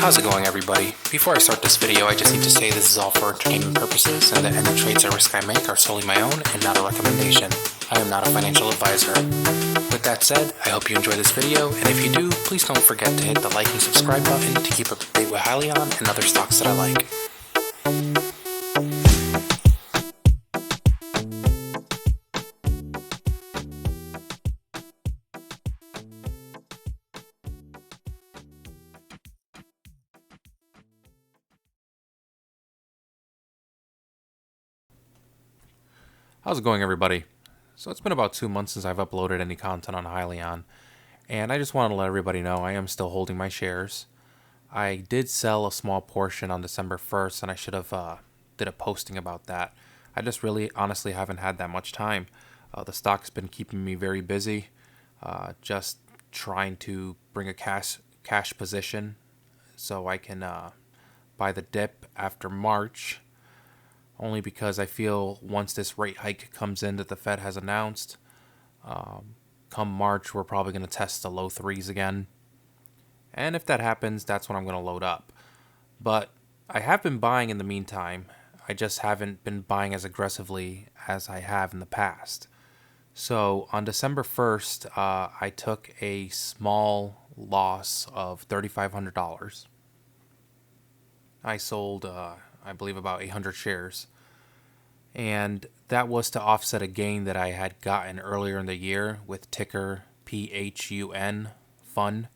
How's it going, everybody? Before I start this video, I just need to say this is all for entertainment purposes and that any trades or risk I make are solely my own and not a recommendation. I am not a financial advisor. With that said, I hope you enjoy this video, and if you do, please don't forget to hit the like and subscribe button to keep up to date with Hyliion and other stocks that I like. How's it going, everybody? So it's been about 2 months since I've uploaded any content on Hyliion, and I just wanted to let everybody know I am still holding my shares. I did sell a small portion on December 1st, and I should have did a posting about that. I just really honestly haven't had that much time. The stock's been keeping me very busy, just trying to bring a cash position so I can buy the dip after March. Only because I feel once this rate hike comes in that the Fed has announced, come March, we're probably going to test the low threes again. And if that happens, that's when I'm going to load up. But I have been buying in the meantime. I just haven't been buying as aggressively as I have in the past. So on December 1st, I took a small loss of $3,500. I sold I believe about 800 shares, and that was to offset a gain that I had gotten earlier in the year with ticker PHUN fund.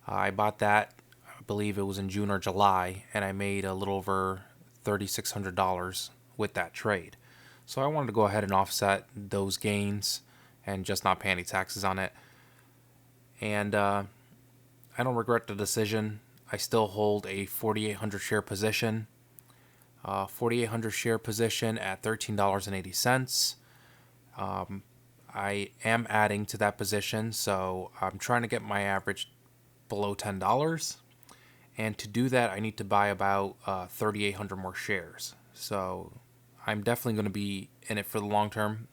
I bought that, I believe it was in June or July, and I made a little over $3,600 with that trade. So I wanted to go ahead and offset those gains and just not pay any taxes on it. And I don't regret the decision. I still hold a 4,800 share position. 4,800 share position at $13.80. I am adding to that position, so I'm trying to get my average below $10. And to do that, I need to buy about 3,800 more shares. So I'm definitely going to be in it for the long term.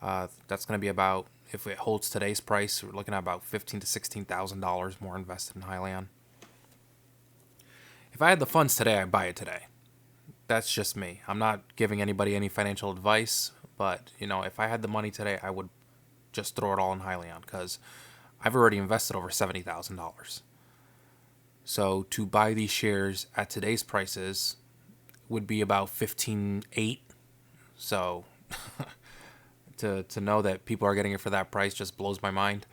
That's going to be about, if it holds today's price, we're looking at about $15,000 to $16,000 more invested in Hyliion. If I had the funds today, I'd buy it today. That's just me. I'm not giving anybody any financial advice, but if I had the money today, I would just throw it all in Hyliion because I've already invested over $70,000. So to buy these shares at today's prices would be about $15,800. So to know that people are getting it for that price just blows my mind.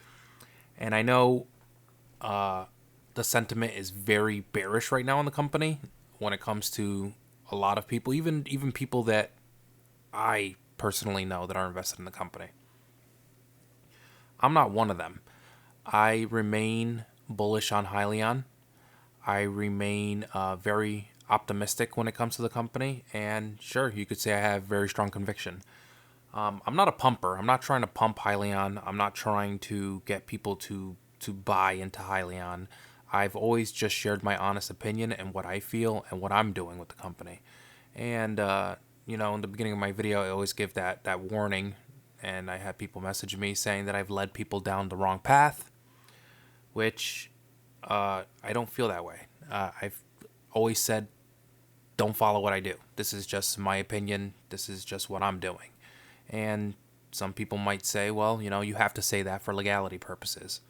And I know the sentiment is very bearish right now in the company when it comes to a lot of people, even people that I personally know that are invested in the company. I'm not one of them. I remain bullish on Hyliion. I remain very optimistic when it comes to the company, and sure, you could say I have very strong conviction. I'm not a pumper. I'm not trying to pump Hyliion. I'm not trying to get people to buy into Hyliion. I've always just shared my honest opinion and what I feel and what I'm doing with the company. And, in the beginning of my video, I always give that warning. And I had people message me saying that I've led people down the wrong path, which I don't feel that way. I've always said, don't follow what I do. This is just my opinion. This is just what I'm doing. And some people might say, well, you have to say that for legality purposes.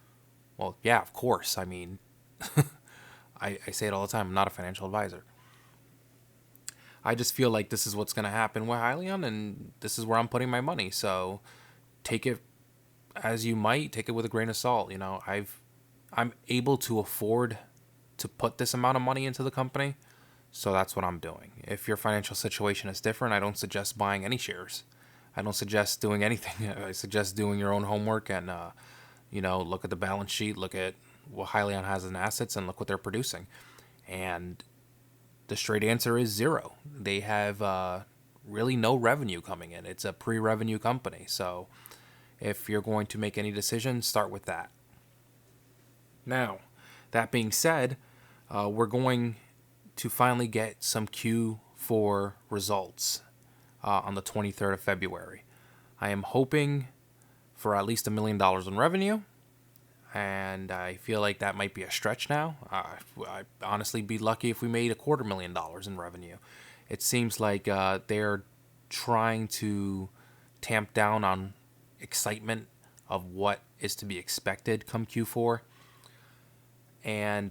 Well, yeah, of course. I mean, I say it all the time. I'm not a financial advisor. I just feel like this is what's going to happen with Hyliion, and this is where I'm putting my money. So take it as you might. Take it with a grain of salt. I'm able to afford to put this amount of money into the company, so that's what I'm doing. If your financial situation is different, I don't suggest buying any shares. I don't suggest doing anything. I suggest doing your own homework and look at the balance sheet, look at what Hyliion has in assets, and look what they're producing. And the straight answer is zero. They have really no revenue coming in. It's a pre-revenue company. So if you're going to make any decisions, start with that. Now, that being said, we're going to finally get some Q4 results on the 23rd of February. I am hoping for at least $1 million in revenue. and I feel like that might be a stretch now. I'd honestly be lucky if we made $250,000 in revenue. It seems like they're trying to tamp down on excitement of what is to be expected come Q4. And,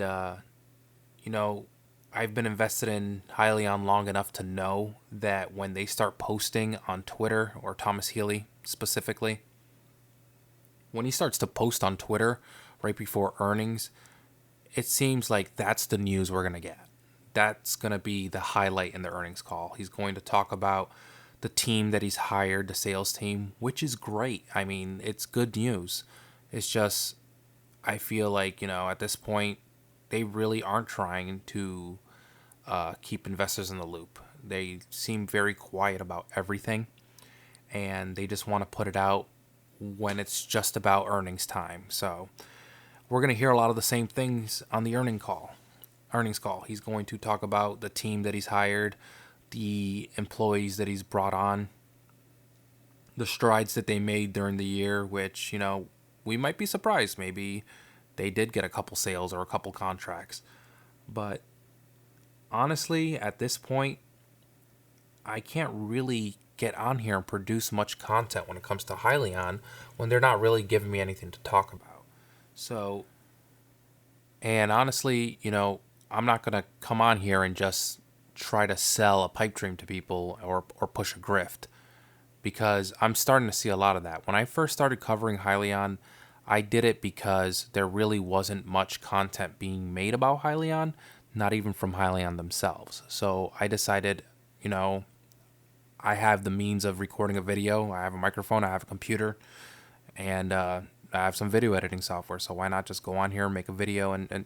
you know, I've been invested in Hyliion long enough to know that when they start posting on Twitter, or Thomas Healy specifically, when he starts to post on Twitter right before earnings, it seems like that's the news we're going to get. That's going to be the highlight in the earnings call. He's going to talk about the team that he's hired, the sales team, which is great. I mean, it's good news. It's just, I feel like, at this point, they really aren't trying to keep investors in the loop. They seem very quiet about everything, and they just want to put it out when it's just about earnings time. So we're going to hear a lot of the same things on the earnings call. He's going to talk about the team that he's hired, the employees that he's brought on, the strides that they made during the year, which, we might be surprised. Maybe they did get a couple sales or a couple contracts. But honestly, at this point, I can't really get on here and produce much content when it comes to Hyliion when they're not really giving me anything to talk about. So, and honestly, I'm not going to come on here and just try to sell a pipe dream to people or push a grift, because I'm starting to see a lot of that. When I first started covering Hyliion, I did it because there really wasn't much content being made about Hyliion, not even from Hyliion themselves. So I decided, I have the means of recording a video. I have a microphone, I have a computer, and I have some video editing software. So why not just go on here and make a video and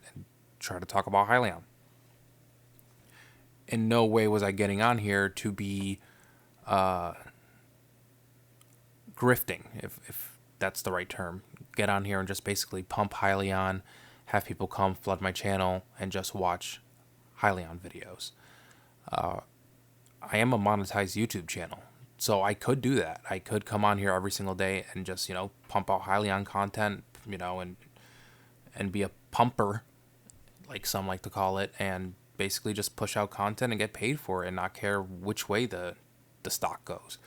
try to talk about Hyliion? In no way was I getting on here to be grifting, if that's the right term. Get on here and just basically pump Hyliion, have people come flood my channel and just watch Hyliion videos. I am a monetized YouTube channel, so I could do that. I could come on here every single day and just, pump out Hyliion content, and be a pumper, like some like to call it, and basically just push out content and get paid for it and not care which way the stock goes.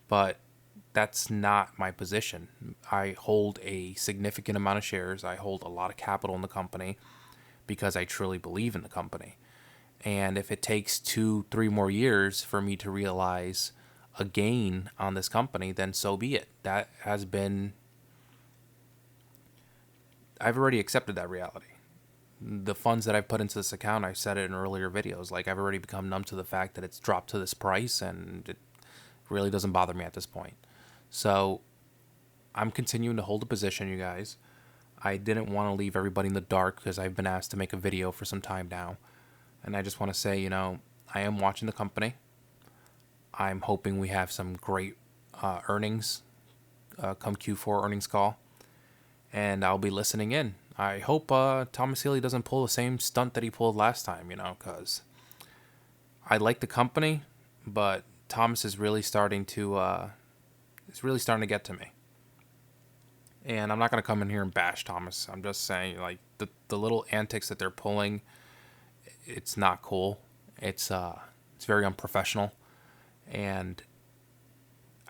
But that's not my position. I hold a significant amount of shares. I hold a lot of capital in the company because I truly believe in the company. And if it takes 2-3 more years for me to realize a gain on this company, then so be it. That has been, I've already accepted that reality. The funds that I've put into this account, I said it in earlier videos, like I've already become numb to the fact that it's dropped to this price, and it really doesn't bother me at this point. So I'm continuing to hold a position, you guys. I didn't want to leave everybody in the dark because I've been asked to make a video for some time now. And I just want to say, I am watching the company. I'm hoping we have some great earnings come Q4 earnings call. And I'll be listening in. I hope Thomas Healy doesn't pull the same stunt that he pulled last time, because I like the company, but Thomas is really starting to get to me. And I'm not going to come in here and bash Thomas. I'm just saying, like, the little antics that they're pulling, it's not cool. It's very unprofessional. And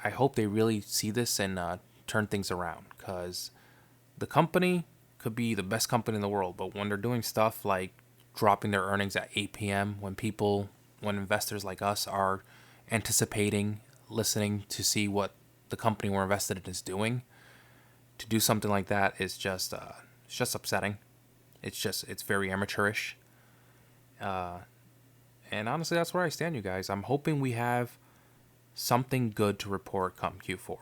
I hope they really see this and turn things around, because the company could be the best company in the world, but when they're doing stuff like dropping their earnings at 8 p.m. when investors like us are anticipating, listening to see what the company we're invested in is doing, to do something like that is just it's just upsetting. It's very amateurish. And honestly, that's where I stand, you guys. I'm hoping we have something good to report come Q4.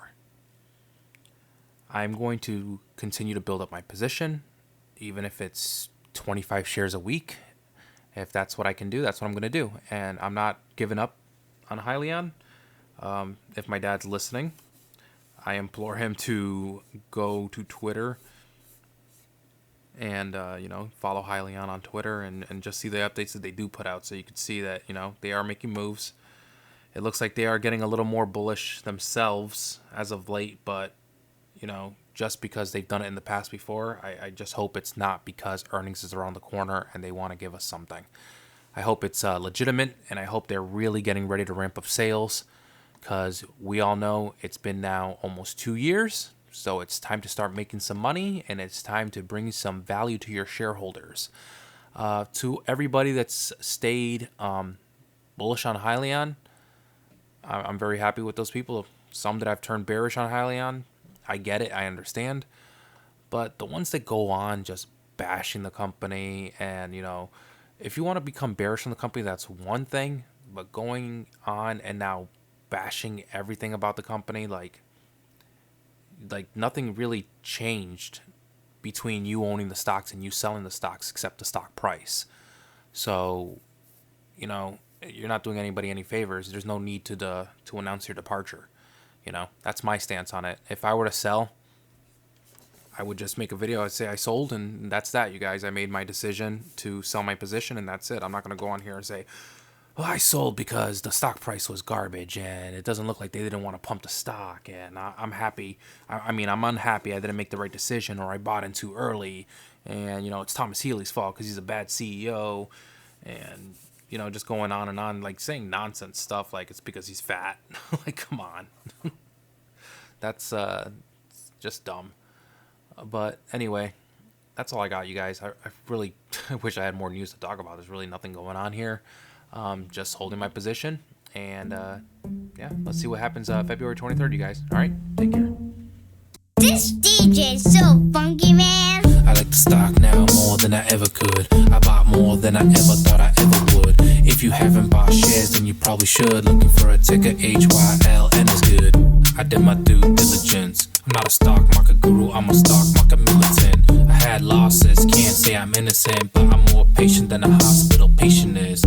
I'm going to continue to build up my position, even if it's 25 shares a week. If that's what I can do, that's what I'm going to do. And I'm not giving up on Hyliion. If my dad's listening, I implore him to go to Twitter and, follow Hyliion on Twitter and just see the updates that they do put out, so you can see that, they are making moves. It looks like they are getting a little more bullish themselves as of late, but, just because they've done it in the past before. I just hope it's not because earnings is around the corner and they want to give us something. I hope it's legitimate, and I hope they're really getting ready to ramp up sales, because we all know it's been now almost 2 years. So it's time to start making some money, and it's time to bring some value to your shareholders. To everybody that's stayed bullish on Hyliion, I'm very happy with those people. Some that I've turned bearish on Hyliion, I get it, I understand. But the ones that go on just bashing the company, and if you want to become bearish on the company, that's one thing. But going on and now bashing everything about the company, like nothing really changed between you owning the stocks and you selling the stocks except the stock price. So, you're not doing anybody any favors. There's no need to announce your departure. That's my stance on it. If I were to sell, I would just make a video. I'd say I sold, and that's that, you guys. I made my decision to sell my position, and that's it. I'm not going to go on here and say, well, I sold because the stock price was garbage, and it doesn't look like they didn't want to pump the stock, and I'm happy. I'm unhappy I didn't make the right decision, or I bought in too early, and, it's Thomas Healy's fault because he's a bad CEO, and, just going on and on, like saying nonsense stuff like it's because he's fat. Like, come on. That's just dumb. But anyway, that's all I got, you guys. I really wish I had more news to talk about. There's really nothing going on here. Just holding my position, and yeah, let's see what happens February 23rd, you guys. All right, take care. This DJ's so funky, man. I like the stock now more than I ever could. I bought more than I ever thought I ever would. If you haven't bought shares, then you probably should. Looking for a ticker, HYL, and it's good. I did my due diligence. I'm not a stock market guru, I'm a stock market militant. I had losses, can't say I'm innocent, but I'm more patient than a hospital patient is.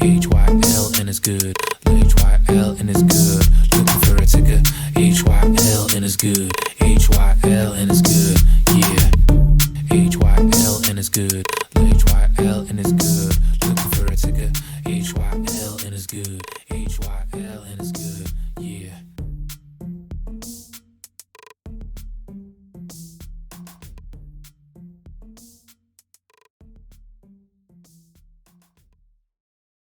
HYL and it's good. HYL and it's good. Looking for a ticker. HYL and it's good. HYL and it's good. Yeah. HYL and it's good. HYL and it's good. Looking for a ticker. HYL and it's good. HYL and it's good. Yeah.